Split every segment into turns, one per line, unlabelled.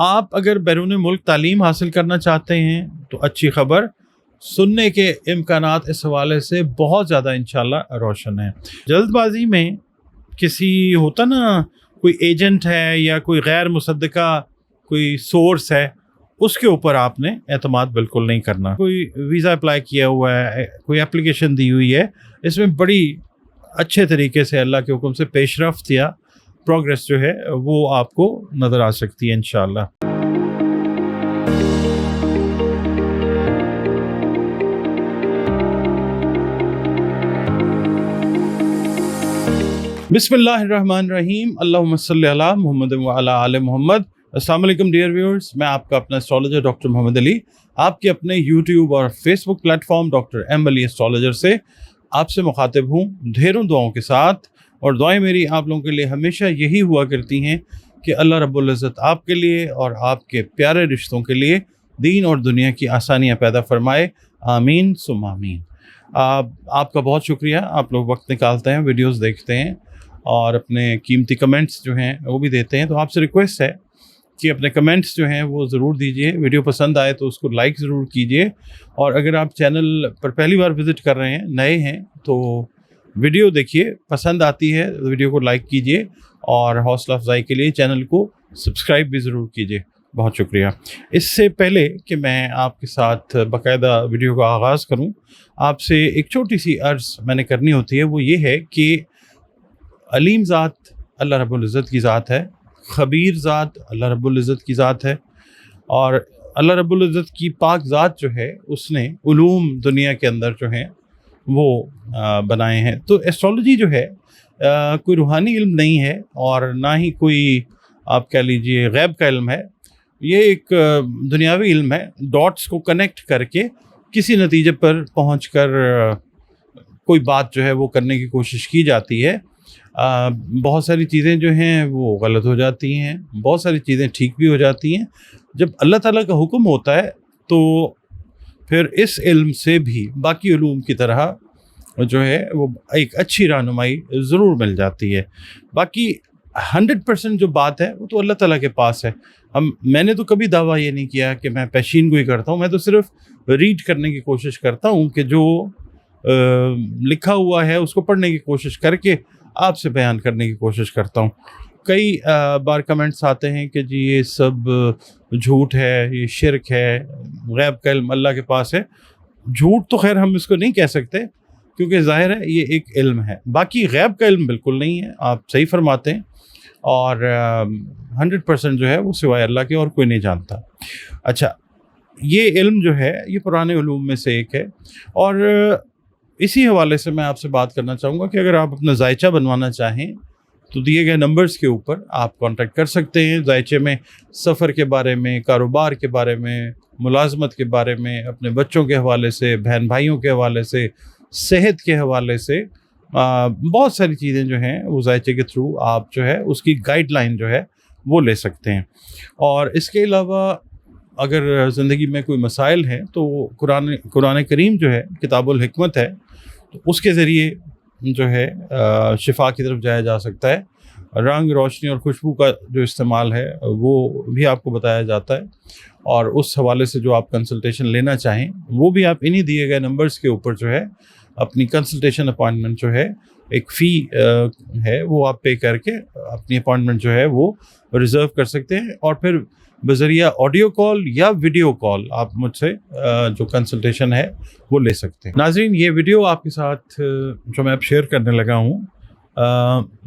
آپ اگر بیرون ملک تعلیم حاصل کرنا چاہتے ہیں تو اچھی خبر سننے کے امکانات اس حوالے سے بہت زیادہ انشاءاللہ روشن ہیں. جلد بازی میں کسی ہوتا نا کوئی ایجنٹ ہے یا کوئی غیر مصدقہ کوئی سورس ہے، اس کے اوپر آپ نے اعتماد بالکل نہیں کرنا. کوئی ویزا اپلائی کیا ہوا ہے، کوئی اپلیکیشن دی ہوئی ہے، اس میں بڑی اچھے طریقے سے اللہ کے حکم سے پیش رفت یا پروگریس جو ہے وہ آپ کو نظر آ سکتی ہے انشاءاللہ. بسم اللہ الرحمن الرحیم. اللہم صلی علی محمد وعلی آل محمد. السلام علیکم ڈیئر ویورز، میں آپ کا اپنا اسٹرالوجر ڈاکٹر محمد علی آپ کے اپنے یوٹیوب اور فیس بک پلیٹ فارم ڈاکٹر ایم علی اسٹرالوجر سے آپ سے مخاطب ہوں ڈھیروں دعاؤں کے ساتھ. اور دعائیں میری آپ لوگوں کے لیے ہمیشہ یہی ہوا کرتی ہیں کہ اللہ رب العزت آپ کے لیے اور آپ کے پیارے رشتوں کے لیے دین اور دنیا کی آسانیاں پیدا فرمائے. آمین ثم آمین. آپ کا بہت شکریہ، آپ لوگ وقت نکالتے ہیں، ویڈیوز دیکھتے ہیں اور اپنے قیمتی کمنٹس جو ہیں وہ بھی دیتے ہیں. تو آپ سے ریکویسٹ ہے کہ اپنے کمنٹس جو ہیں وہ ضرور دیجئے. ویڈیو پسند آئے تو اس کو لائک ضرور کیجئے. اور اگر آپ چینل پر پہلی بار وزٹ کر رہے ہیں، نئے ہیں، تو ویڈیو دیکھیے، پسند آتی ہے تو ویڈیو کو لائک کیجئے اور حوصلہ افزائی کے لیے چینل کو سبسکرائب بھی ضرور کیجئے. بہت شکریہ. اس سے پہلے کہ میں آپ کے ساتھ باقاعدہ ویڈیو کا آغاز کروں، آپ سے ایک چھوٹی سی عرض میں نے کرنی ہوتی ہے. وہ یہ ہے کہ علیم ذات اللہ رب العزت کی ذات ہے، خبیر ذات اللہ رب العزت کی ذات ہے، اور اللہ رب العزت کی پاک ذات جو ہے اس نے علوم دنیا کے اندر جو ہیں وہ بنائے ہیں. تو ایسٹرالوجی جو ہے کوئی روحانی علم نہیں ہے اور نہ ہی کوئی آپ کہہ لیجئے غیب کا علم ہے. یہ ایک دنیاوی علم ہے. ڈاٹس کو کنیکٹ کر کے کسی نتیجے پر پہنچ کر کوئی بات جو ہے وہ کرنے کی کوشش کی جاتی ہے. بہت ساری چیزیں جو ہیں وہ غلط ہو جاتی ہیں، بہت ساری چیزیں ٹھیک بھی ہو جاتی ہیں. جب اللہ تعالیٰ کا حکم ہوتا ہے تو پھر اس علم سے بھی باقی علوم کی طرح جو ہے وہ ایک اچھی رہنمائی ضرور مل جاتی ہے. باقی 100% جو بات ہے وہ تو اللہ تعالیٰ کے پاس ہے. میں نے تو کبھی دعویٰ یہ نہیں کیا کہ میں پیشین گوئی کرتا ہوں. میں تو صرف ریڈ کرنے کی کوشش کرتا ہوں کہ جو لکھا ہوا ہے اس کو پڑھنے کی کوشش کر کے آپ سے بیان کرنے کی کوشش کرتا ہوں. کئی بار کمنٹس آتے ہیں کہ جی یہ سب جھوٹ ہے، یہ شرک ہے، غیب کا علم اللہ کے پاس ہے. جھوٹ تو خیر ہم اس کو نہیں کہہ سکتے کیونکہ ظاہر ہے یہ ایک علم ہے. باقی غیب کا علم بالکل نہیں ہے، آپ صحیح فرماتے ہیں. اور 100% جو ہے وہ سوائے اللہ کے اور کوئی نہیں جانتا. اچھا، یہ علم جو ہے یہ پرانے علوم میں سے ایک ہے. اور اسی حوالے سے میں آپ سے بات کرنا چاہوں گا کہ اگر آپ اپنا ذائچہ بنوانا چاہیں تو دیے گئے نمبرز کے اوپر آپ کانٹیکٹ کر سکتے ہیں. ذائچے میں سفر کے بارے میں، کاروبار کے بارے میں، ملازمت کے بارے میں، اپنے بچوں کے حوالے سے، بہن بھائیوں کے حوالے سے، صحت کے حوالے سے بہت ساری چیزیں جو ہیں وہ ذائچے کے تھرو آپ جو ہے اس کی گائیڈ لائن جو ہے وہ لے سکتے ہیں. اور اس کے علاوہ اگر زندگی میں کوئی مسائل ہیں تو قرآن کریم جو ہے کتاب الحکمت ہے، تو اس کے ذریعے جو ہے شفا کی طرف جایا جا سکتا ہے. رنگ، روشنی اور خوشبو کا جو استعمال ہے وہ بھی آپ کو بتایا جاتا ہے. اور اس حوالے سے جو آپ کنسلٹیشن لینا چاہیں وہ بھی آپ انہی دیے گئے نمبرز کے اوپر جو ہے اپنی کنسلٹیشن اپوائنٹمنٹ جو ہے ایک فی ہے وہ آپ پے کر کے اپنی اپوائنٹمنٹ جو ہے وہ ریزرو کر سکتے ہیں. اور پھر بذریعہ آڈیو کال یا ویڈیو کال آپ مجھ سے جو کنسلٹیشن ہے وہ لے سکتے ہیں. ناظرین، یہ ویڈیو آپ کے ساتھ جو میں اب شیئر کرنے لگا ہوں،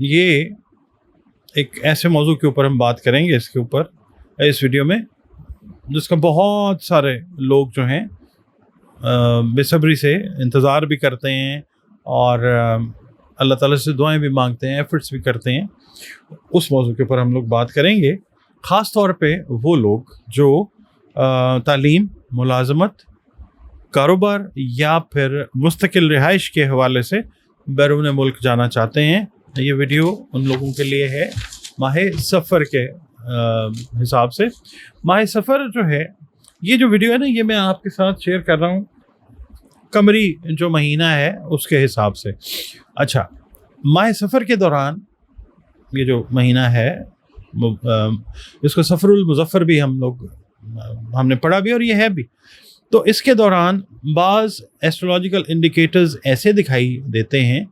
یہ ایک ایسے موضوع کے اوپر ہم بات کریں گے اس ویڈیو میں جس کا بہت سارے لوگ جو ہیں بے صبری سے انتظار بھی کرتے ہیں اور اللہ تعالیٰ سے دعائیں بھی مانگتے ہیں، ایفرٹس بھی کرتے ہیں. اس موضوع کے اوپر ہم لوگ بات کریں گے، خاص طور پہ وہ لوگ جو تعلیم، ملازمت، کاروبار یا پھر مستقل رہائش کے حوالے سے بیرون ملک جانا چاہتے ہیں. یہ ویڈیو ان لوگوں کے لیے ہے ماہ سفر کے حساب سے. ماہ سفر جو ہے، یہ جو ویڈیو ہے نا، یہ میں آپ کے ساتھ شیئر کر رہا ہوں قمری جو مہینہ ہے اس کے حساب سے. اچھا، ماہ سفر کے دوران یہ جو مہینہ ہے اس کو سفر المظفر بھی ہم نے پڑھا بھی اور یہ ہے بھی. تو اس کے دوران بعض ایسٹرولوجیکل انڈیکیٹرز ایسے دکھائی دیتے ہیں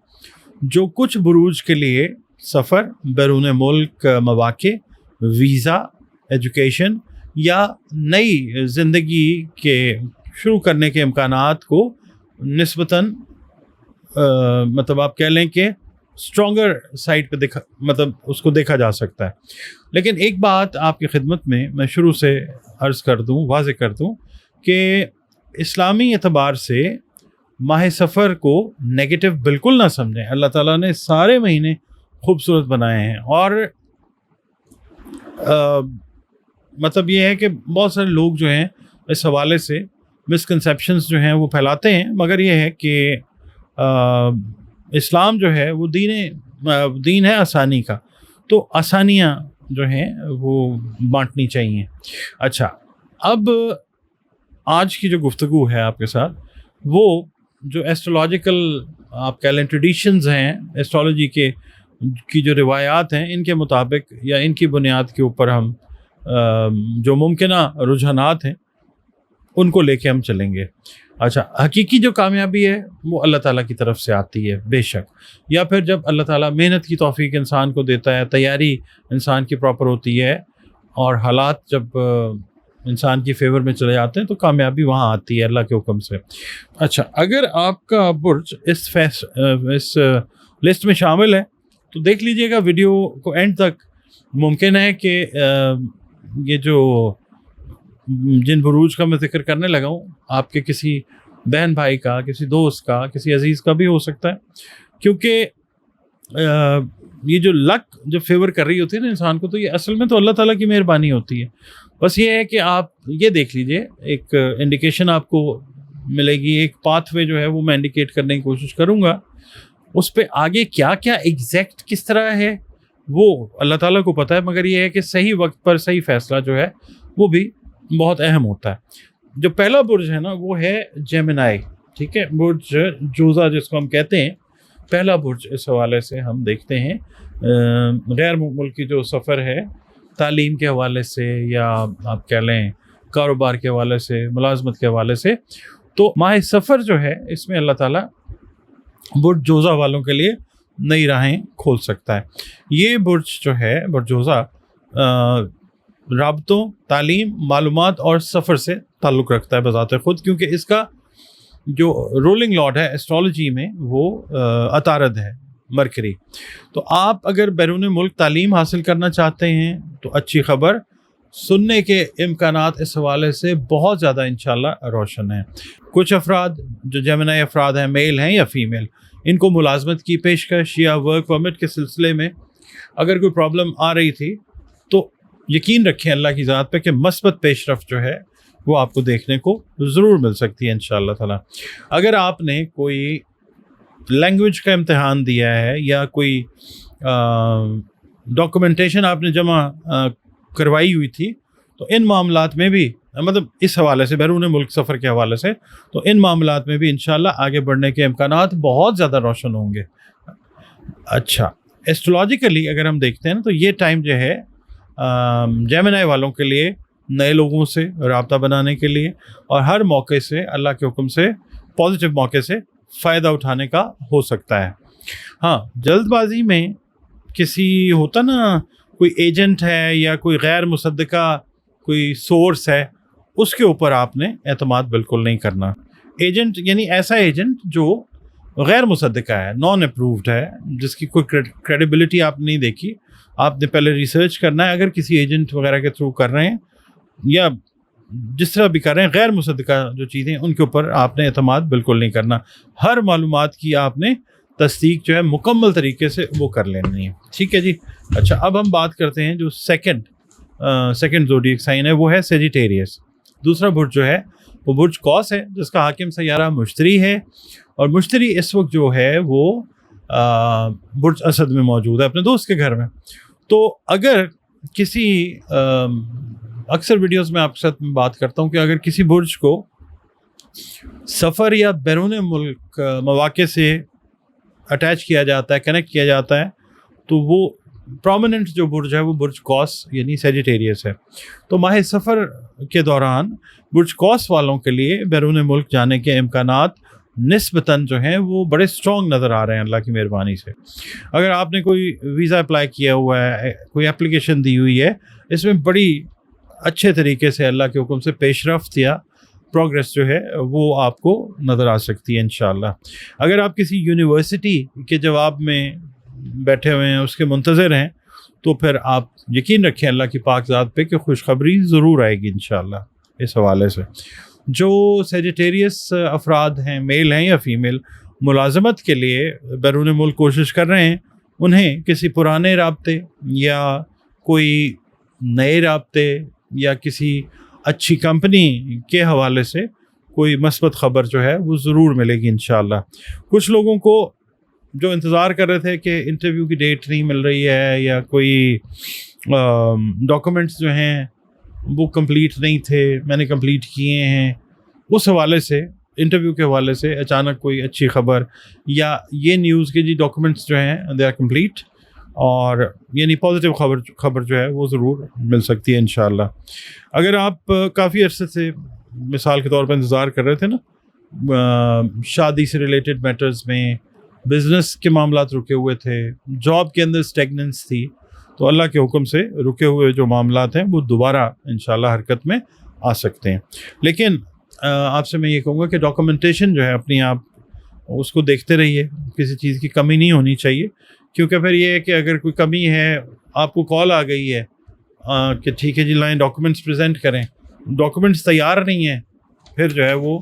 جو کچھ بروج کے لیے سفر، بیرون ملک مواقع، ویزا، ایجوکیشن یا نئی زندگی کے شروع کرنے کے امکانات کو نسبتاً مطلب آپ کہہ لیں کہ اسٹرانگر سائڈ پہ مطلب اس کو دیکھا جا سکتا ہے. لیکن ایک بات آپ کی خدمت میں شروع سے عرض کر دوں، واضح کر دوں کہ اسلامی اعتبار سے ماہ سفر کو نیگیٹو بالکل نہ سمجھیں. اللہ تعالیٰ نے سارے مہینے خوبصورت بنائے ہیں، اور مطلب یہ ہے کہ بہت سارے لوگ جو ہیں اس حوالے سے مسکنسیپشنز جو ہیں وہ پھیلاتے ہیں، مگر یہ ہے کہ اسلام جو ہے وہ دین ہے آسانی کا، تو آسانیاں جو ہیں وہ بانٹنی چاہیے. اچھا، اب آج کی جو گفتگو ہے آپ کے ساتھ، وہ جو ایسٹرولوجیکل آپ کہہ لیں ٹریڈیشنز ہیں، ایسٹرولوجی کی جو روایات ہیں، ان کے مطابق یا ان کی بنیاد کے اوپر ہم جو ممکنہ رجحانات ہیں ان کو لے کے ہم چلیں گے. اچھا، حقیقی جو کامیابی ہے وہ اللہ تعالیٰ کی طرف سے آتی ہے بے شک، یا پھر جب اللہ تعالیٰ محنت کی توفیق انسان کو دیتا ہے، تیاری انسان کی پراپر ہوتی ہے، اور حالات جب انسان کی فیور میں چلے جاتے ہیں تو کامیابی وہاں آتی ہے اللہ کے حکم سے. اچھا، اگر آپ کا برج اس لسٹ میں شامل ہے تو دیکھ لیجئے گا ویڈیو کو اینڈ تک. ممکن ہے کہ یہ جو جن بروج کا میں ذکر کرنے لگا ہوں آپ کے کسی بہن بھائی کا، کسی دوست کا، کسی عزیز کا بھی ہو سکتا ہے، کیونکہ یہ جو لک جو فیور کر رہی ہوتی ہے نا انسان کو، تو یہ اصل میں تو اللہ تعالیٰ کی مہربانی ہوتی ہے. بس یہ ہے کہ آپ یہ دیکھ لیجئے، ایک انڈیکیشن آپ کو ملے گی، ایک پاتھ وے جو ہے وہ میں انڈیکیٹ کرنے کی کوشش کروں گا. اس پہ آگے کیا کیا ایگزیکٹ کس طرح ہے وہ اللہ تعالیٰ کو پتہ ہے، مگر یہ ہے کہ صحیح وقت پر صحیح فیصلہ جو ہے وہ بھی بہت اہم ہوتا ہے. جو پہلا برج ہے نا وہ ہے جیمنائی، ٹھیک ہے، برج جوزا جس کو ہم کہتے ہیں. پہلا برج اس حوالے سے ہم دیکھتے ہیں غیر ملکی جو سفر ہے، تعلیم کے حوالے سے یا آپ کہہ لیں کاروبار کے حوالے سے، ملازمت کے حوالے سے، تو ماہ سفر جو ہے اس میں اللہ تعالیٰ برج جوزا والوں کے لیے نئی راہیں کھول سکتا ہے. یہ برج جو ہے برج جوزا رابطوں، تعلیم، معلومات اور سفر سے تعلق رکھتا ہے بذات خود، کیونکہ اس کا جو رولنگ لاٹ ہے ایسٹرولوجی میں وہ عطارد ہے، مرکری. تو آپ اگر بیرون ملک تعلیم حاصل کرنا چاہتے ہیں تو اچھی خبر، سننے کے امکانات اس حوالے سے بہت زیادہ انشاءاللہ روشن ہیں. کچھ افراد جو جیمنائی افراد ہیں، میل ہیں یا فیمیل، ان کو ملازمت کی پیشکش یا ورک پرمٹ کے سلسلے میں اگر کوئی پرابلم آ رہی تھی تو یقین رکھیں اللہ کی ذات پہ کہ مثبت پیش رفت جو ہے وہ آپ کو دیکھنے کو ضرور مل سکتی ہے انشاءاللہ تعالی. اگر آپ نے کوئی لینگویج کا امتحان دیا ہے یا کوئی ڈاکومنٹیشن آپ نے جمع کروائی ہوئی تھی، تو ان معاملات میں بھی مطلب اس حوالے سے بیرون ملک سفر کے حوالے سے، تو ان معاملات میں بھی انشاءاللہ آگے بڑھنے کے امکانات بہت زیادہ روشن ہوں گے. اچھا، ایسٹرولوجیکلی اگر ہم دیکھتے ہیں نا تو یہ ٹائم جو ہے جیمنائی والوں کے لیے نئے لوگوں سے رابطہ بنانے کے لیے اور ہر موقع سے اللہ کے حکم سے پازیٹیو موقع سے فائدہ اٹھانے کا ہو سکتا ہے. ہاں، جلد بازی میں کسی ہوتا نا کوئی ایجنٹ ہے یا کوئی غیر مصدقہ کوئی سورس ہے، اس کے اوپر آپ نے اعتماد بالکل نہیں کرنا. ایجنٹ یعنی ایسا ایجنٹ جو غیر مصدقہ ہے، نان اپرووڈ ہے، جس کی کوئی کریڈیبلٹی آپ نہیں دیکھی. آپ نے پہلے ریسرچ کرنا ہے. اگر کسی ایجنٹ وغیرہ کے تھرو کر رہے ہیں یا جس طرح بھی کر رہے ہیں، غیر مصدقہ جو چیزیں ان کے اوپر آپ نے اعتماد بالکل نہیں کرنا. ہر معلومات کی آپ نے تصدیق جو ہے مکمل طریقے سے وہ کر لینی ہے. ٹھیک ہے جی. اچھا، اب ہم بات کرتے ہیں جو سیکنڈ زوڈیک سائن ہے، وہ ہے سیجیٹیریس. دوسرا برج جو ہے وہ برج قوس ہے، جس کا حاکم سیارہ مشتری ہے، اور مشتری اس وقت جو ہے وہ برج اسد میں موجود ہے، اپنے دوست کے گھر میں. تو اگر کسی اکثر ویڈیوز میں آپ کے ساتھ بات کرتا ہوں کہ اگر کسی برج کو سفر یا بیرون ملک مواقع سے اٹیچ کیا جاتا ہے، کنیکٹ کیا جاتا ہے، تو وہ پرومیننٹ جو برج ہے وہ برج قوس یعنی سیجیٹیریس ہے. تو ماہ سفر کے دوران برج قوس والوں کے لیے بیرون ملک جانے کے امکانات نسبتاً جو ہیں وہ بڑے اسٹرانگ نظر آ رہے ہیں اللہ کی مہربانی سے. اگر آپ نے کوئی ویزا اپلائی کیا ہوا ہے, کوئی اپلیکیشن دی ہوئی ہے, اس میں بڑی اچھے طریقے سے اللہ کے حکم سے پیش رفت یا پروگریس جو ہے وہ آپ کو نظر آ سکتی ہے انشاءاللہ. اگر آپ کسی یونیورسٹی کے جواب میں بیٹھے ہوئے ہیں, اس کے منتظر ہیں, تو پھر آپ یقین رکھیں اللہ کی پاک ذات پہ کہ خوشخبری ضرور آئے گی انشاءاللہ. اس حوالے سے جو سیجیٹیریس افراد ہیں, میل ہیں یا فیمیل, ملازمت کے لیے بیرون ملک کوشش کر رہے ہیں, انہیں کسی پرانے رابطے یا کوئی نئے رابطے یا کسی اچھی کمپنی کے حوالے سے کوئی مثبت خبر جو ہے وہ ضرور ملے گی انشاءاللہ. کچھ لوگوں کو جو انتظار کر رہے تھے کہ انٹرویو کی ڈیٹ نہیں مل رہی ہے یا کوئی ڈاکومنٹس جو ہیں وہ کمپلیٹ نہیں تھے, میں نے کمپلیٹ کیے ہیں, اس حوالے سے انٹرویو کے حوالے سے اچانک کوئی اچھی خبر یا یہ نیوز کہ جی ڈاکومنٹس جو ہیں دے آر کمپلیٹ, اور یعنی پازیٹیو خبر جو ہے وہ ضرور مل سکتی ہے انشاءاللہ. اگر آپ کافی عرصے سے مثال کے طور پر انتظار کر رہے تھے نا, شادی سے ریلیٹڈ میٹرز میں, بزنس کے معاملات رکے ہوئے تھے, جاب کے اندر اسٹیگننس تھی, تو اللہ کے حکم سے رکے ہوئے جو معاملات ہیں وہ دوبارہ انشاءاللہ حرکت میں آ سکتے ہیں. لیکن آپ سے میں یہ کہوں گا کہ ڈاکومنٹیشن جو ہے اپنی آپ اس کو دیکھتے رہیے, کسی چیز کی کمی نہیں ہونی چاہیے, کیونکہ پھر یہ ہے کہ اگر کوئی کمی ہے, آپ کو کال آ گئی ہے کہ ٹھیک ہے جی لائیں ڈاکومنٹس پریزنٹ کریں, ڈاکومنٹس تیار نہیں ہیں, پھر جو ہے وہ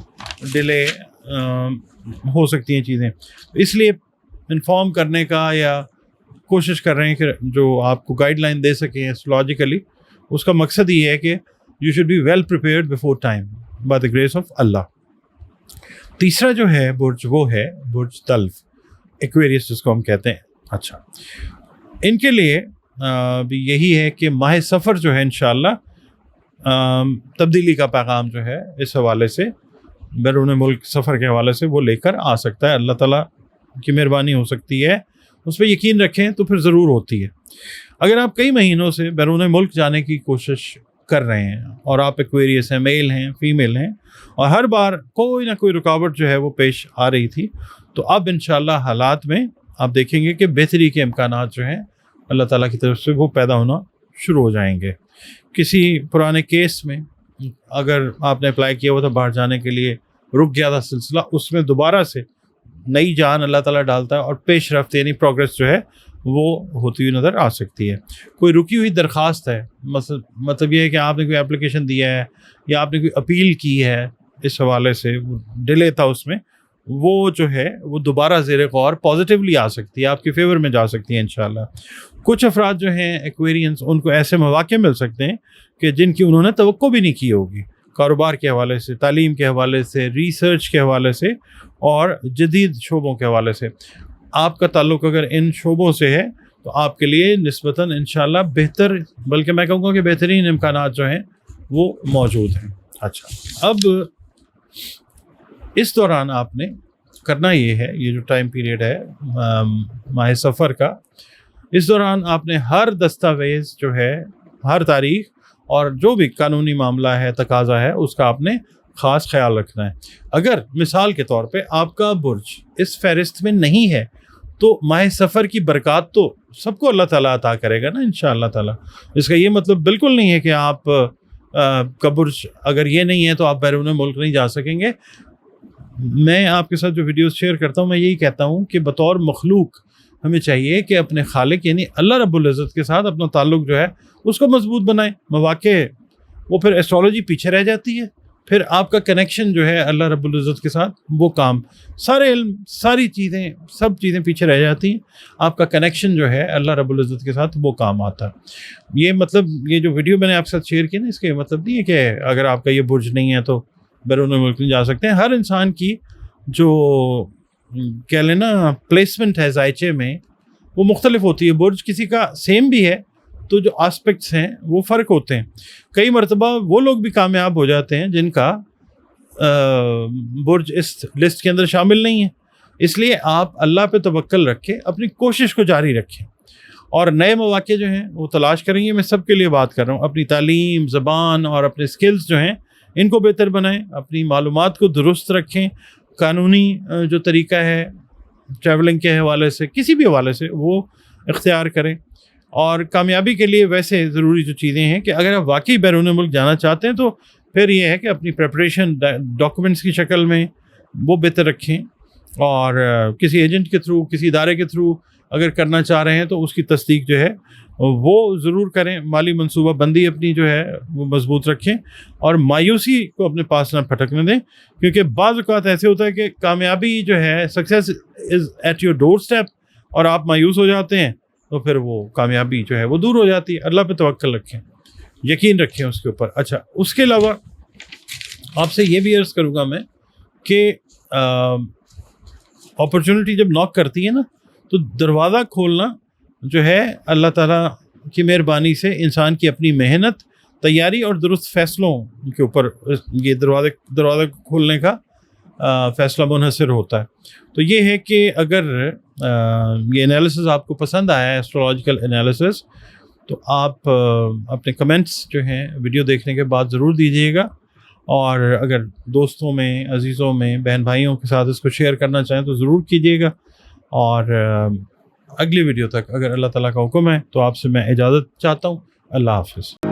ڈیلے ہو سکتی ہیں چیزیں. اس لیے انفارم کرنے کا یا کوشش کر رہے ہیں کہ جو آپ کو گائیڈ لائن دے سکیں ایسٹرولوجیکلی, اس کا مقصد یہ ہے کہ you should be well prepared before time by the grace of Allah. تیسرا جو ہے برج وہ ہے برج طلف, ایکویریس جس کو ہم کہتے ہیں. اچھا, ان کے لیے بھی یہی ہے کہ ماہ سفر جو ہے انشاءاللہ تبدیلی کا پیغام جو ہے اس حوالے سے بیرون ملک سفر کے حوالے سے وہ لے کر آ سکتا ہے. اللہ تعالیٰ کی مہربانی ہو سکتی ہے, اس پہ یقین رکھیں تو پھر ضرور ہوتی ہے. اگر آپ کئی مہینوں سے بیرون ملک جانے کی کوشش کر رہے ہیں اور آپ ایکویریس ہیں, میل ہیں, فیمیل ہیں, اور ہر بار کوئی نہ کوئی رکاوٹ جو ہے وہ پیش آ رہی تھی, تو اب انشاءاللہ حالات میں آپ دیکھیں گے کہ بہتری کے امکانات جو ہیں اللہ تعالیٰ کی طرف سے وہ پیدا ہونا شروع ہو جائیں گے. کسی پرانے کیس میں اگر آپ نے اپلائی کیا ہوا تھا باہر جانے کے لیے, رک گیا تھا سلسلہ, اس میں دوبارہ سے نئی جان اللہ تعالیٰ ڈالتا ہے اور پیش رفت یعنی پروگریس جو ہے وہ ہوتی ہوئی نظر آ سکتی ہے. کوئی رکی ہوئی درخواست ہے, مطلب یہ ہے کہ آپ نے کوئی اپلیکیشن دیا ہے یا آپ نے کوئی اپیل کی ہے, اس حوالے سے ڈیلے تھا اس میں, وہ جو ہے وہ دوبارہ زیر غور پازیٹیولی آ سکتی ہے, آپ کے فیور میں جا سکتی ہے انشاءاللہ. کچھ افراد جو ہیں ایکویرینس, ان کو ایسے مواقع مل سکتے ہیں کہ جن کی انہوں نے توقع بھی نہیں کی ہوگی, کاروبار کے حوالے سے, تعلیم کے حوالے سے, ریسرچ کے حوالے سے اور جدید شعبوں کے حوالے سے. آپ کا تعلق اگر ان شعبوں سے ہے تو آپ کے لیے نسبتاً انشاءاللہ بہتر, بلکہ میں کہوں گا کہ بہترین امکانات جو ہیں وہ موجود ہیں. اچھا, اب اس دوران آپ نے کرنا یہ ہے, یہ جو ٹائم پیریڈ ہے ماہ سفر کا, اس دوران آپ نے ہر دستاویز جو ہے, ہر تاریخ اور جو بھی قانونی معاملہ ہے, تقاضا ہے, اس کا آپ نے خاص خیال رکھنا ہے. اگر مثال کے طور پہ آپ کا برج اس فہرست میں نہیں ہے تو ماہ سفر کی برکات تو سب کو اللہ تعالیٰ عطا کرے گا نا انشاءاللہ تعالیٰ. اس کا یہ مطلب بالکل نہیں ہے کہ آپ کا برج اگر یہ نہیں ہے تو آپ بیرون ملک نہیں جا سکیں گے. میں آپ کے ساتھ جو ویڈیوز شیئر کرتا ہوں, میں یہی کہتا ہوں کہ بطور مخلوق ہمیں چاہیے کہ اپنے خالق یعنی اللہ رب العزت کے ساتھ اپنا تعلق جو ہے اس کو مضبوط بنائیں. مواقع وہ پھر ایسٹرولوجی پیچھے رہ جاتی ہے, پھر آپ کا کنیکشن جو ہے اللہ رب العزت کے ساتھ, وہ کام, سارے علم, ساری چیزیں, سب چیزیں پیچھے رہ جاتی ہیں. آپ کا کنیکشن جو ہے اللہ رب العزت کے ساتھ وہ کام آتا ہے. یہ مطلب یہ جو ویڈیو میں نے آپ کے ساتھ شیئر کی نا, اس کا یہ مطلب نہیں ہے کہ اگر آپ کا یہ برج نہیں ہے تو بیرون ملک نہیں جا سکتے ہیں. ہر انسان کی جو کہہ لیں نا پلیسمنٹ ہے ذائچے میں وہ مختلف ہوتی ہے. برج کسی کا سیم بھی ہے تو جو آسپیکٹس ہیں وہ فرق ہوتے ہیں. کئی مرتبہ وہ لوگ بھی کامیاب ہو جاتے ہیں جن کا برج اس لسٹ کے اندر شامل نہیں ہے. اس لیے آپ اللہ پہ توکل رکھ کے اپنی کوشش کو جاری رکھیں اور نئے مواقع جو ہیں وہ تلاش کریں گے. میں سب کے لیے بات کر رہا ہوں. اپنی تعلیم، زبان اور اپنے سکلز جو ہیں ان کو بہتر بنائیں، اپنی معلومات کو درست رکھیں، قانونی جو طریقہ ہے ٹریولنگ کے حوالے سے، کسی بھی حوالے سے، وہ اختیار کریں. اور کامیابی کے لیے ویسے ضروری جو چیزیں ہیں کہ اگر آپ واقعی بیرون ملک جانا چاہتے ہیں تو پھر یہ ہے کہ اپنی پریپریشن ڈاکومنٹس کی شکل میں وہ بہتر رکھیں، اور کسی ایجنٹ کے تھرو، کسی ادارے کے تھرو اگر کرنا چاہ رہے ہیں تو اس کی تصدیق جو ہے وہ ضرور کریں. مالی منصوبہ بندی اپنی جو ہے وہ مضبوط رکھیں، اور مایوسی کو اپنے پاس نہ پھٹکنے دیں، کیونکہ بعض اوقات ایسے ہوتا ہے کہ کامیابی جو ہے، success is at your doorstep, اور آپ مایوس ہو جاتے ہیں تو پھر وہ کامیابی جو ہے وہ دور ہو جاتی ہے. اللہ پہ توکل رکھیں، یقین رکھیں اس کے اوپر. اچھا، اس کے علاوہ آپ سے یہ بھی عرض کروں گا میں کہ اپرچونٹی جب ناک کرتی ہے نا تو دروازہ کھولنا جو ہے اللہ تعالیٰ کی مہربانی سے انسان کی اپنی محنت، تیاری اور درست فیصلوں کے اوپر یہ دروازہ کھولنے کا فیصلہ منحصر ہوتا ہے. تو یہ ہے کہ اگر یہ انالیسز آپ کو پسند آیا ہے، ایسٹرولوجیکل انالیسز، تو آپ اپنے کمنٹس جو ہیں ویڈیو دیکھنے کے بعد ضرور دیجیے گا، اور اگر دوستوں میں، عزیزوں میں، بہن بھائیوں کے ساتھ اس کو شیئر کرنا چاہیں تو ضرور کیجیے گا. اور اگلی ویڈیو تک اگر اللہ تعالیٰ کا حکم ہے تو آپ سے میں اجازت چاہتا ہوں. اللہ حافظ.